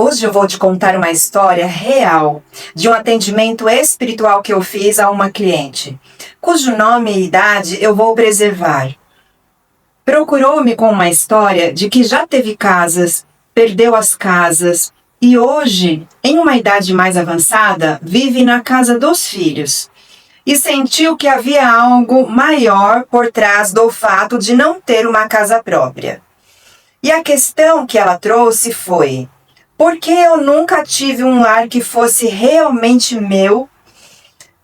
Hoje eu vou te contar uma história real de um atendimento espiritual que eu fiz a uma cliente, cujo nome e idade eu vou preservar. Procurou-me com uma história de que já teve casas, perdeu as casas e hoje, em uma idade mais avançada, vive na casa dos filhos. E sentiu que havia algo maior por trás do fato de não ter uma casa própria. E a questão que ela trouxe foi: por que eu nunca tive um lar que fosse realmente meu?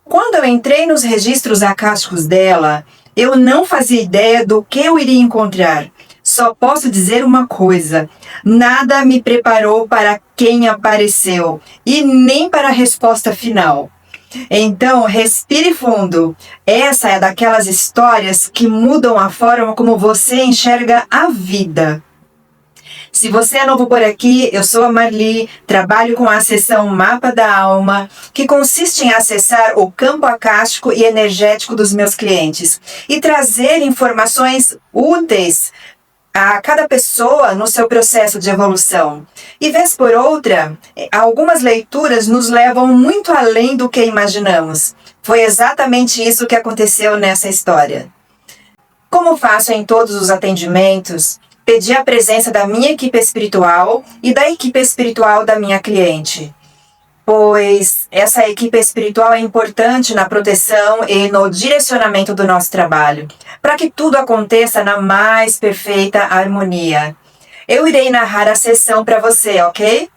Quando eu entrei nos registros acásticos dela, eu não fazia ideia do que eu iria encontrar. Só posso dizer uma coisa: nada me preparou para quem apareceu e nem para a resposta final. Então, respire fundo. Essa é daquelas histórias que mudam a forma como você enxerga a vida. Se você é novo por aqui, eu sou a Marli, trabalho com a sessão Mapa da Alma, que consiste em acessar o campo acástico e energético dos meus clientes e trazer informações úteis a cada pessoa no seu processo de evolução. E vez por outra, algumas leituras nos levam muito além do que imaginamos. Foi exatamente isso que aconteceu nessa história. Como faço em todos os atendimentos, pedi a presença da minha equipe espiritual e da equipe espiritual da minha cliente, pois essa equipe espiritual é importante na proteção e no direcionamento do nosso trabalho, para que tudo aconteça na mais perfeita harmonia. Eu irei narrar a sessão para você, ok?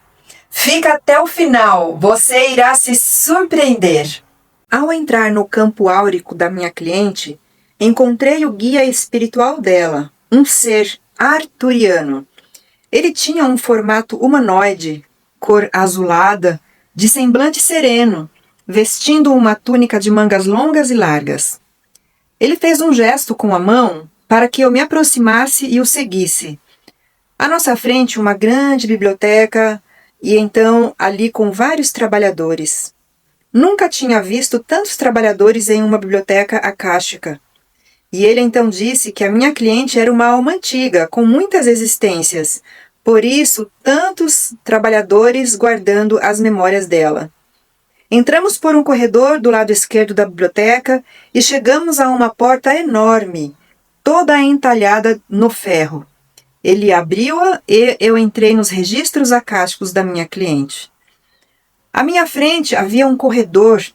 Fica até o final, você irá se surpreender. Ao entrar no campo áurico da minha cliente, encontrei o guia espiritual dela, um ser arturiano. Ele tinha um formato humanoide, cor azulada, de semblante sereno, vestindo uma túnica de mangas longas e largas. Ele fez um gesto com a mão para que eu me aproximasse e o seguisse. À nossa frente, uma grande biblioteca e então ali com vários trabalhadores. Nunca tinha visto tantos trabalhadores em uma biblioteca acástica. E ele então disse que a minha cliente era uma alma antiga, com muitas existências, por isso tantos trabalhadores guardando as memórias dela. Entramos por um corredor do lado esquerdo da biblioteca e chegamos a uma porta enorme, toda entalhada no ferro. Ele abriu-a e eu entrei nos registros acásticos da minha cliente. À minha frente havia um corredor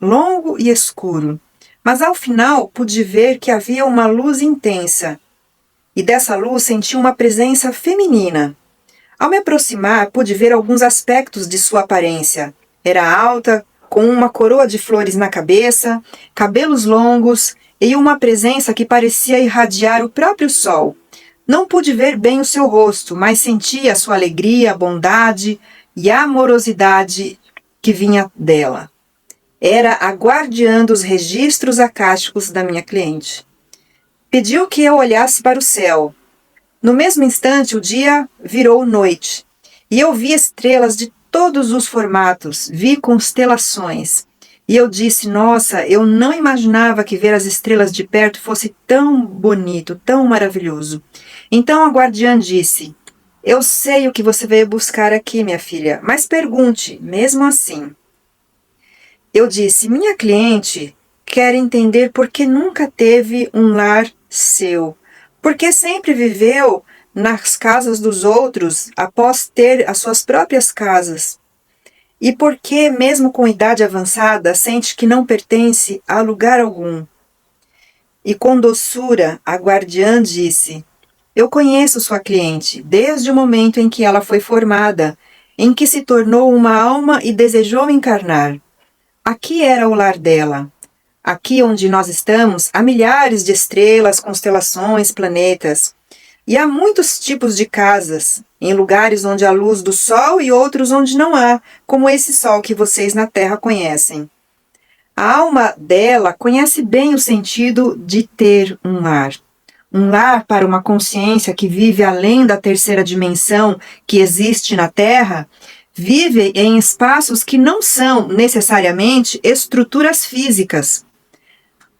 longo e escuro. Mas ao final pude ver que havia uma luz intensa, e dessa luz senti uma presença feminina. Ao me aproximar, pude ver alguns aspectos de sua aparência. Era alta, com uma coroa de flores na cabeça, cabelos longos e uma presença que parecia irradiar o próprio sol. Não pude ver bem o seu rosto, mas senti a sua alegria, bondade e amorosidade que vinha dela. Era a guardiã dos registros acásticos da minha cliente. Pediu que eu olhasse para o céu. No mesmo instante, o dia virou noite, e eu vi estrelas de todos os formatos, vi constelações. E eu disse: nossa, eu não imaginava que ver as estrelas de perto fosse tão bonito, tão maravilhoso. Então a guardiã disse: eu sei o que você veio buscar aqui, minha filha, mas pergunte, mesmo assim. Eu disse: minha cliente quer entender por que nunca teve um lar seu, porque sempre viveu nas casas dos outros após ter as suas próprias casas, e por que, mesmo com idade avançada, sente que não pertence a lugar algum. E com doçura, a guardiã disse: eu conheço sua cliente desde o momento em que ela foi formada, em que se tornou uma alma e desejou encarnar. Aqui era o lar dela. Aqui onde nós estamos, há milhares de estrelas, constelações, planetas. E há muitos tipos de casas, em lugares onde há luz do sol e outros onde não há, como esse sol que vocês na Terra conhecem. A alma dela conhece bem o sentido de ter um lar. Um lar para uma consciência que vive além da terceira dimensão que existe na Terra, vive em espaços que não são necessariamente estruturas físicas.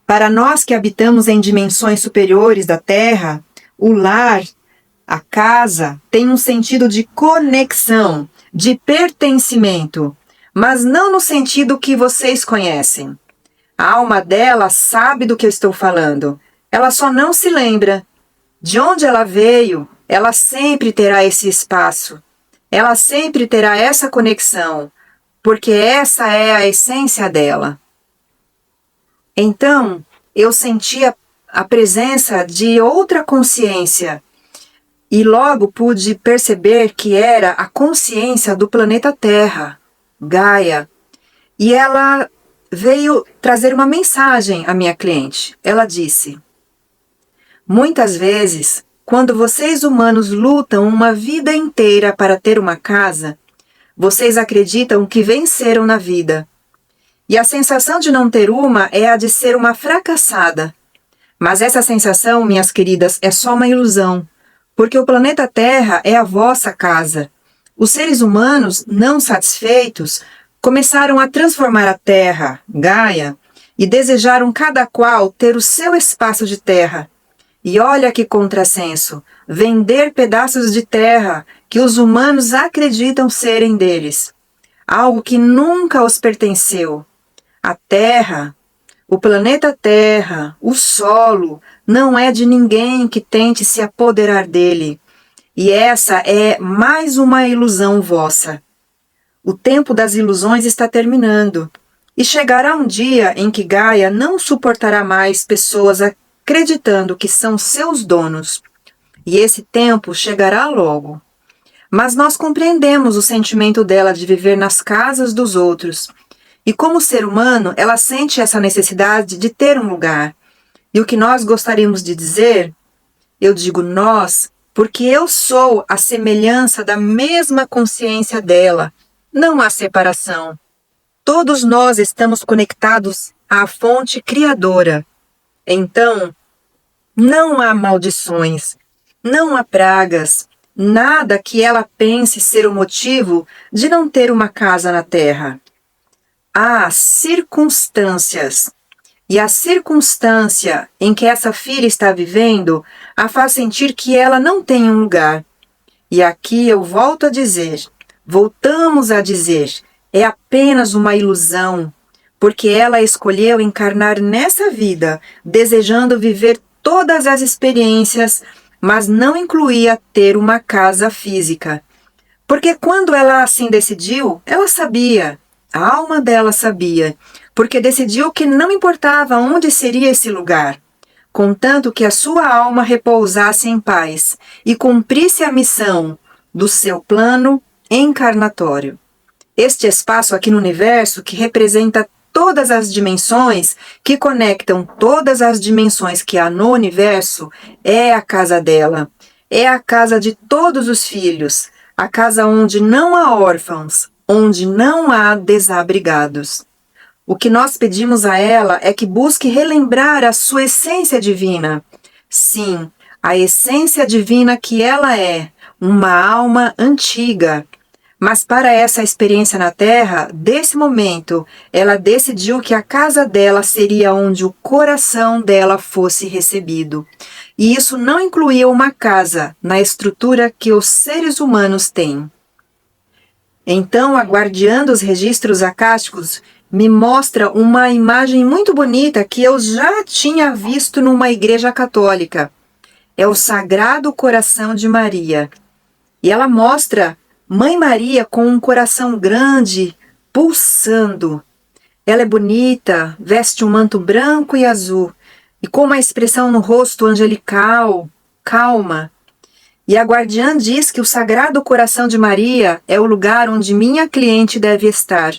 Para nós que habitamos em dimensões superiores da Terra, o lar, a casa, tem um sentido de conexão, de pertencimento, mas não no sentido que vocês conhecem. A alma dela sabe do que eu estou falando. Ela só não se lembra. De onde ela veio, ela sempre terá esse espaço. Ela sempre terá essa conexão, porque essa é a essência dela. Então, eu senti a presença de outra consciência e logo pude perceber que era a consciência do planeta Terra, Gaia. E ela veio trazer uma mensagem à minha cliente. Ela disse: muitas vezes, quando vocês humanos lutam uma vida inteira para ter uma casa, vocês acreditam que venceram na vida. E a sensação de não ter uma é a de ser uma fracassada. Mas essa sensação, minhas queridas, é só uma ilusão, porque o planeta Terra é a vossa casa. Os seres humanos, não satisfeitos, começaram a transformar a Terra, Gaia, e desejaram cada qual ter o seu espaço de terra. E olha que contrassenso, vender pedaços de terra que os humanos acreditam serem deles. Algo que nunca os pertenceu. A Terra, o planeta Terra, o solo, não é de ninguém que tente se apoderar dele. E essa é mais uma ilusão vossa. O tempo das ilusões está terminando. E chegará um dia em que Gaia não suportará mais pessoas acreditando que são seus donos. E esse tempo chegará logo. Mas nós compreendemos o sentimento dela de viver nas casas dos outros. E como ser humano, ela sente essa necessidade de ter um lugar. E o que nós gostaríamos de dizer, eu digo nós, porque eu sou a semelhança da mesma consciência dela. Não há separação. Todos nós estamos conectados à fonte criadora. Então, não há maldições, não há pragas, nada que ela pense ser o motivo de não ter uma casa na terra. Há circunstâncias, e a circunstância em que essa filha está vivendo a faz sentir que ela não tem um lugar. E aqui eu volto a dizer, voltamos a dizer, é apenas uma ilusão, porque ela escolheu encarnar nessa vida, desejando viver todas as experiências, mas não incluía ter uma casa física. Porque quando ela assim decidiu, ela sabia, a alma dela sabia, porque decidiu que não importava onde seria esse lugar, contanto que a sua alma repousasse em paz e cumprisse a missão do seu plano encarnatório. Este espaço aqui no universo, que representa todas as dimensões, que conectam todas as dimensões que há no universo, é a casa dela. É a casa de todos os filhos, a casa onde não há órfãos, onde não há desabrigados. O que nós pedimos a ela é que busque relembrar a sua essência divina. Sim, a essência divina que ela é, uma alma antiga. Mas para essa experiência na Terra, desse momento, ela decidiu que a casa dela seria onde o coração dela fosse recebido. E isso não incluía uma casa na estrutura que os seres humanos têm. Então, a guardiã dos registros acásticos me mostra uma imagem muito bonita que eu já tinha visto numa igreja católica. É o Sagrado Coração de Maria. E ela mostra Mãe Maria com um coração grande, pulsando. Ela é bonita, veste um manto branco e azul, e com uma expressão no rosto angelical, calma. E a guardiã diz que o Sagrado Coração de Maria é o lugar onde minha cliente deve estar.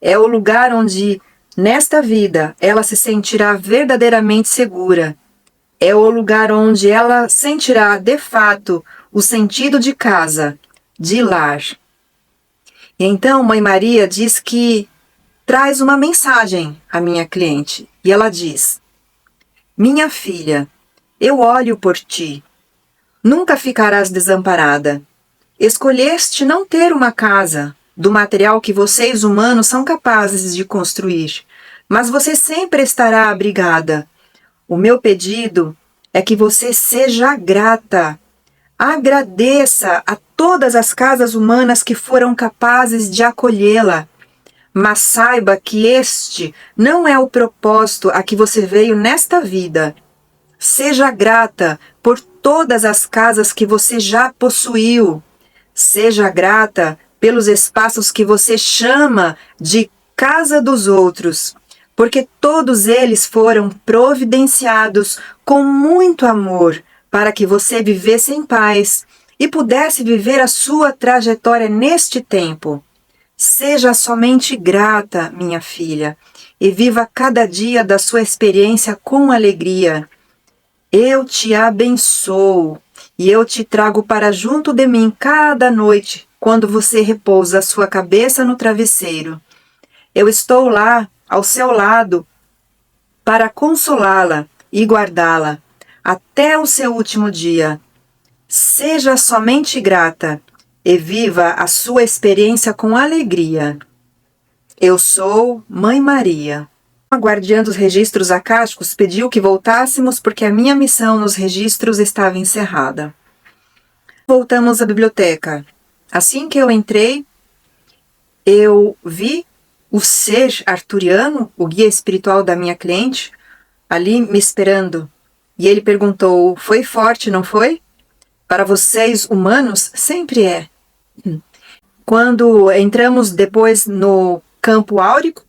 É o lugar onde, nesta vida, ela se sentirá verdadeiramente segura. É o lugar onde ela sentirá, de fato, o sentido de casa, de lar. E então, Mãe Maria diz que traz uma mensagem à minha cliente. E ela diz: minha filha, eu olho por ti. Nunca ficarás desamparada. Escolheste não ter uma casa do material que vocês humanos são capazes de construir, mas você sempre estará abrigada. O meu pedido é que você seja grata. Agradeça a todas as casas humanas que foram capazes de acolhê-la. Mas saiba que este não é o propósito a que você veio nesta vida. Seja grata por todas as casas que você já possuiu. Seja grata pelos espaços que você chama de casa dos outros, porque todos eles foram providenciados com muito amor para que você vivesse em paz e pudesse viver a sua trajetória neste tempo. Seja somente grata, minha filha, e viva cada dia da sua experiência com alegria. Eu te abençoo e eu te trago para junto de mim cada noite, quando você repousa a sua cabeça no travesseiro. Eu estou lá, ao seu lado, para consolá-la e guardá-la até o seu último dia. Seja somente grata e viva a sua experiência com alegria. Eu sou Mãe Maria. A guardiã dos registros acásticos pediu que voltássemos porque a minha missão nos registros estava encerrada. Voltamos à biblioteca. Assim que eu entrei, eu vi o ser arturiano, o guia espiritual da minha cliente, ali me esperando. E ele perguntou: foi forte, não foi? Para vocês humanos, sempre é. Quando entramos depois no campo áurico,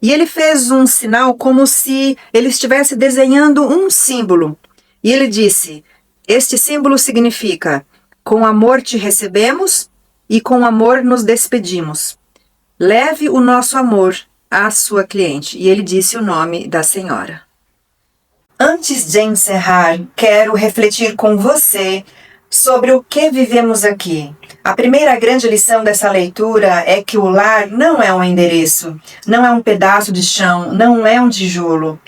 e ele fez um sinal como se ele estivesse desenhando um símbolo. E ele disse: este símbolo significa: com amor te recebemos e com amor nos despedimos. Leve o nosso amor à sua cliente. E ele disse o nome da senhora. Antes de encerrar, quero refletir com você sobre o que vivemos aqui. A primeira grande lição dessa leitura é que o lar não é um endereço, não é um pedaço de chão, não é um tijolo.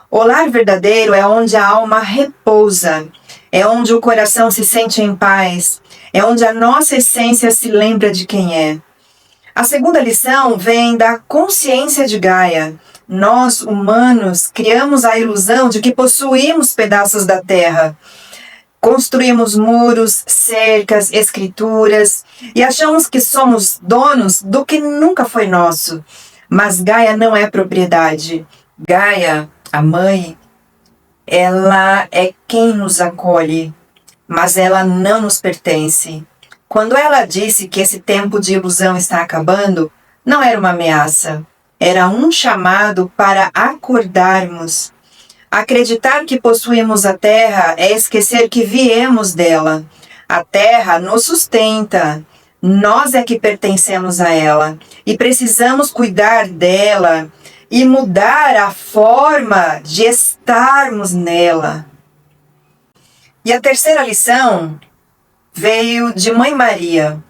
O lar verdadeiro é onde a alma repousa, é onde o coração se sente em paz, é onde a nossa essência se lembra de quem é. A segunda lição vem da consciência de Gaia. Nós, humanos, criamos a ilusão de que possuímos pedaços da terra. Construímos muros, cercas, escrituras e achamos que somos donos do que nunca foi nosso. Mas Gaia não é propriedade. Gaia, a mãe, ela é quem nos acolhe, mas ela não nos pertence. Quando ela disse que esse tempo de ilusão está acabando, não era uma ameaça, era um chamado para acordarmos. Acreditar que possuímos a terra é esquecer que viemos dela. A terra nos sustenta, nós é que pertencemos a ela e precisamos cuidar dela e mudar a forma de estarmos nela. E a terceira lição veio de Mãe Maria.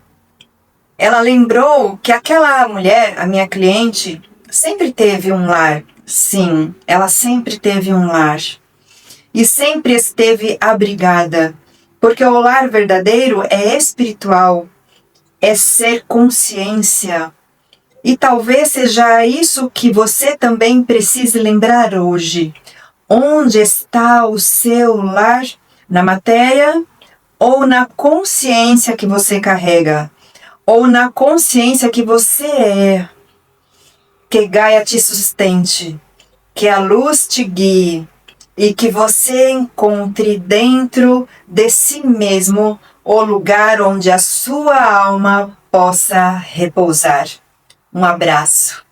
Ela lembrou que aquela mulher, a minha cliente, sempre teve um lar. Sim, ela sempre teve um lar. E sempre esteve abrigada. Porque o lar verdadeiro é espiritual. É ser consciência. E talvez seja isso que você também precise lembrar hoje. Onde está o seu lar? Na matéria? Ou na consciência que você carrega, ou na consciência que você é. Que Gaia te sustente, que a luz te guie e que você encontre dentro de si mesmo o lugar onde a sua alma possa repousar. Um abraço.